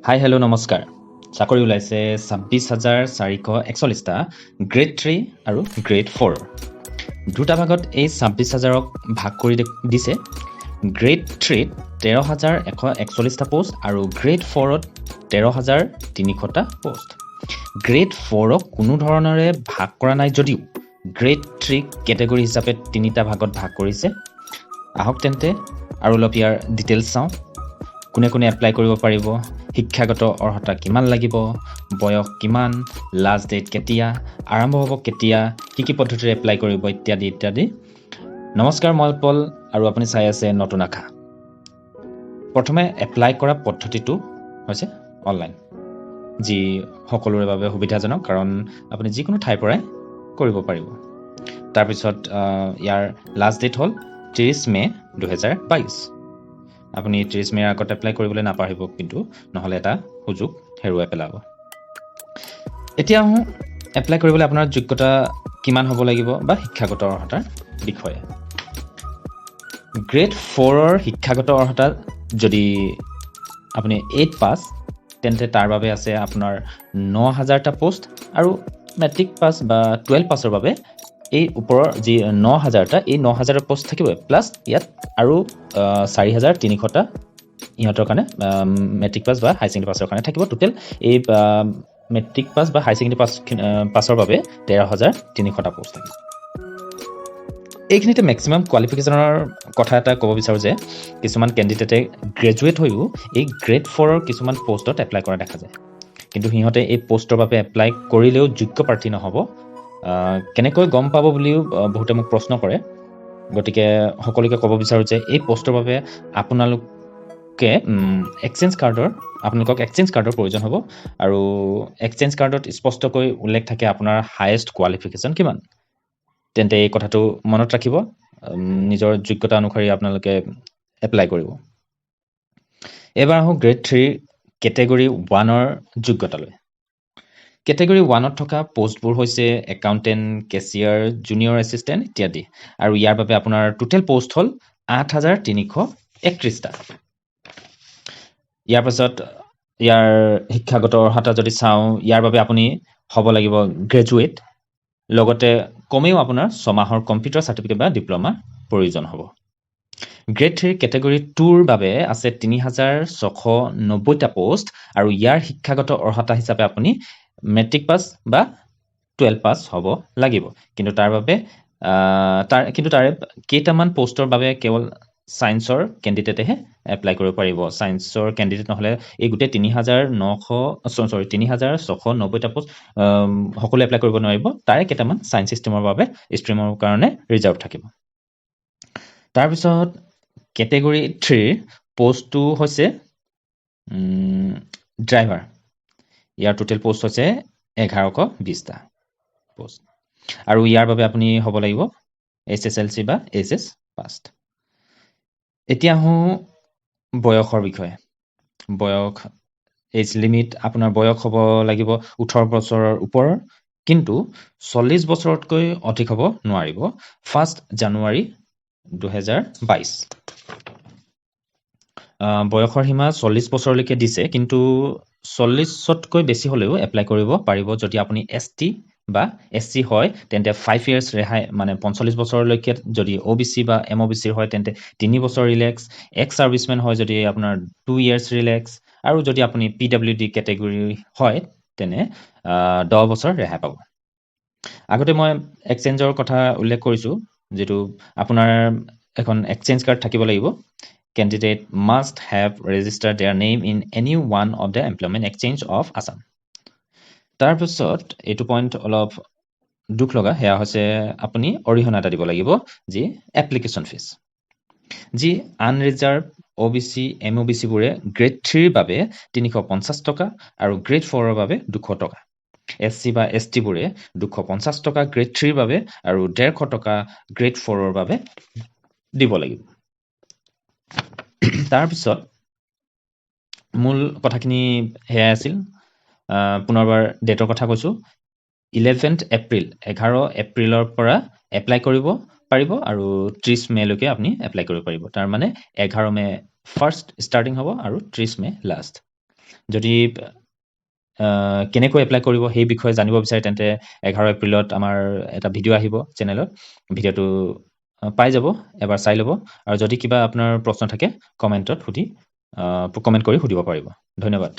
Hi hello' নমস্কাৰ চাকৰি ওলাইছে 26,441টা গ্ৰেড 3 আৰু গ্ৰেড 4 দুটা ভাগত এই 26,000ক ভাগ কৰি দিছে গ্ৰেড 3ত 13,141টা পোষ্ট আৰু গ্ৰেড 4ত 13,300টা পোষ্ট গ্ৰেড 4ক কোনো ধৰণৰে ভাগ কৰা নাই যদিও গ্ৰেড 3 কেটেগৰী হিচাপে তিনিটা ভাগত ভাগ কৰিছে আহক তেন্তে আৰু অলপ ইয়াৰ ডিটেইলছ চাওঁ কোনে কোনে এপ্লাই কৰিব পাৰিব শিক্ষাগত অৰ্হতা কিমান লাগিব বয়স কিমান লাষ্ট ডেট কেতিয়া আৰম্ভ হ'ব কেতিয়া কি পদ্ধতিৰে এপ্লাই কৰিব ইত্যাদি ইত্যাদি নমস্কাৰ মই পল আৰু আপুনি চাই আছে নতুন আশা প্ৰথমে এপ্লাই কৰা পদ্ধতিটো হৈছে অনলাইন যি সকলোৰে বাবে সুবিধাজনক কাৰণ আপুনি যিকোনো ঠাইৰ পৰাই কৰিব পাৰিব তাৰপিছত ইয়াৰ লাষ্ট ডেট হ'ল 30 মে 2022 আপুনি 30 মেৰ আগত এপ্লাই কৰিবলৈ নাপাহৰিব কিন্তু নহলে এটা সুযোগ হেৰুৱাই পেলাব এতিয়া এপ্লাই কৰিবলৈ আপোনাৰ যোগ্যতা কিমান হ'ব লাগিব বা শিক্ষাগত অৰ্হতাৰ বিষয়ে গ্ৰেড 4ৰ শিক্ষাগত অৰ্হতা যদি আপুনি 8 পাছ তেন্তে তাৰ বাবে আছে আপোনাৰ 9,000টা পোষ্ট আৰু মেট্ৰিক পাছ বা 12 পাছৰ বাবে এই ওপৰৰ যি 9,000টা এই 9,000ৰ পোষ্ট থাকিব প্লাস ইয়াত আৰু 4,300টা ইহঁতৰ কাৰণে মেট্ৰিক পাছ বা হাই সেকেন্ডাৰী পাছৰ কাৰণে থাকিব টোটেল এই মেট্ৰিক পাছ বা হাই সেকেন্ডাৰী পাছৰ বাবে 13,300টা পোষ্ট থাকিব এইখিনিতে ম্যাক্সিমাম কোৱালিফিকেশনৰ কথা এটা ক'ব বিচাৰো যে কিছুমান ক্যান্ডিডেটে গ্ৰেজুৱেট হৈও এই গ্ৰেড 4ৰ কিছুমান পোষ্টত এপ্লাই কৰা দেখা যায় কিন্তু হিহঁতে এই পোষ্টৰ বাবে এপ্লাই কৰিলেও যোগ্য প্ৰাৰ্থী নহব কেনেকৈ গম পাব বুলিও বহুতে মোক প্ৰশ্ন কৰে গতিকে সকলোকে ক'ব বিচাৰো যে এই পোষ্টৰ বাবে আপোনালোকে আপোনালোকক এক্সচেঞ্জ কাৰ্ডৰ প্ৰয়োজন হ'ব আৰু এক্সচেঞ্জ কাৰ্ডত স্পষ্টকৈ উল্লেখ থাকে আপোনাৰ হাইয়েষ্ট কোৱালিফিকেশন কিমান তেন্তে এই কথাটো মনত ৰাখিব নিজৰ যোগ্যতা অনুসৰি আপোনালোকে এপ্লাই কৰিব এবাৰ আহো গ্ৰেড 3 কেটেগৰী 1ৰ যোগ্যতালৈ কেটেগৰী 1ত থকা পোষ্টবোৰ হৈছে একাউন্টেন্ট কেচিয়াৰ জুনিয়ৰ এসিস্ট্যান্ট ইত্যাদি আৰু ইয়াৰ বাবে আপোনাৰ টোটেল পোষ্ট হ'ল 8,331টা ইয়াৰ পাছত ইয়াৰ শিক্ষাগত অৰ্হতা যদি চাওঁ ইয়াৰ বাবে আপুনি হ'ব লাগিব গ্ৰেজুৱেট লগতে কমেও আপোনাৰ 6 মাহৰ কম্পিউটাৰ সাৰ্টিফিকেট বা ডিপ্লোমা প্ৰয়োজন হ'ব গ্ৰেড 3 কেটেগৰী 2ৰ বাবে আছে 3,690টা পোষ্ট আৰু ইয়াৰ শিক্ষাগত অৰ্হতা হিচাপে আপুনি মেট্ৰিক পাছ বা 12 পাছ হ'ব লাগিব কিন্তু তাৰ বাবে তাৰে কেইটামান পোষ্টৰ বাবে কেৱল সায়েন্সৰ ক্যান্ডিডেটেহে এপ্লাই কৰিব পাৰিব সায়েন্সৰ ক্যান্ডিডেট নহলে এই গুটে 3,690টা পোষ্ট সকলো এপ্লাই কৰিব নোৱাৰিব তাৰে কেইটামান সায়েন্স সিস্টেমৰ বাবে ষ্ট্ৰীমৰ কাৰণে ৰিজাৰ্ভ থাকিব তাৰ পিছত কেটেগৰী 3 পোষ্টটো হৈছে ড্ৰাইভাৰ ইয়াৰ টোটেল পোষ্ট হৈছে 1120টা পোষ্ট আৰু ইয়াৰ বাবে আপুনি হ'ব লাগিব SSLC বা SS পাস এতিয়া বয়সৰ বিষয়ে বয়স এজ লিমিট আপোনাৰ বয়স হ'ব লাগিব 18 বছৰৰ ওপৰৰ কিন্তু 40 বছৰতকৈ অধিক হ'ব নোৱাৰিব 1 জানুৱাৰী 2022 বয়সৰ সীমা 40 বছৰলৈকে দিছে কিন্তু 40তকৈ বেছি হলেও এপ্লাই কৰিব পাৰিব যদি আপুনি ST বা SC হয় তেন্তে 5 ইয়াৰ্স ৰেহাই মানে 45 বছৰলৈকে যদি OBC বা MOBC হয় তেন্তে 3 বছৰ ৰিলেক্স এক্স সাৰ্ভিসম্যান হয় যদি আপোনাৰ 2 ইয়াৰ্স ৰিলেক্স আৰু যদি আপুনি PWD ক্যাটেগৰী হয় তেনে 10 বছৰ ৰেহাই পাব আগতে মই এক্সচেঞ্জৰ কথা উল্লেখ কৰিছো যেটো আপোনাৰ এখন এক্সচেঞ্জ কাৰ্ড থাকিব লাগিব Candidate must have registered their name in any one of the employment exchange of Assam. তাৰপিছত এইটো পইণ্ট অলপ দুখ লগা হেয়া হৈছে আপুনি অৰিহণা এটা দিব লাগিব যি এপ্লিকেশন ফিজ যি আনৰিজাৰ্ভ OBC MOBC বোৰে গ্ৰেড 3 ৰ বাবে 350 টকা আৰু গ্ৰেড 4 ৰ বাবে 200 টকা SC বা ST বোৰে 250 টকা গ্ৰেড 3 ৰ বাবে আৰু 150 টকা গ্ৰেড 4 ৰ বাবে দিব লাগিব তাৰপিছত মূল কথাখিনি হেয়া আছিল পুনৰবাৰ ডেটৰ কথা কৈছো 11th এপ্ৰিল 11 এপ্ৰিলৰ পৰা এপ্লাই কৰিব পাৰিব আৰু 30 মে লৈকে আপুনি এপ্লাই কৰিব পাৰিব তাৰ মানে 11 মে ফাৰ্স্ট ষ্টাৰ্টিং হ'ব আৰু 30 মে লাষ্ট যদি কেনেকৈ এপ্লাই কৰিব সেই বিষয়ে জানিব বিচাৰে তেন্তে 11 এপ্ৰিলত আমাৰ এটা ভিডিঅ' আহিব চেনেলত ভিডিঅ'টো পাই যাব এবাৰ চাই ল'ব আৰু যদি কিবা আপোনাৰ প্ৰশ্ন থাকে কমেণ্ট কৰি সুধিব পাৰিব ধন্যবাদ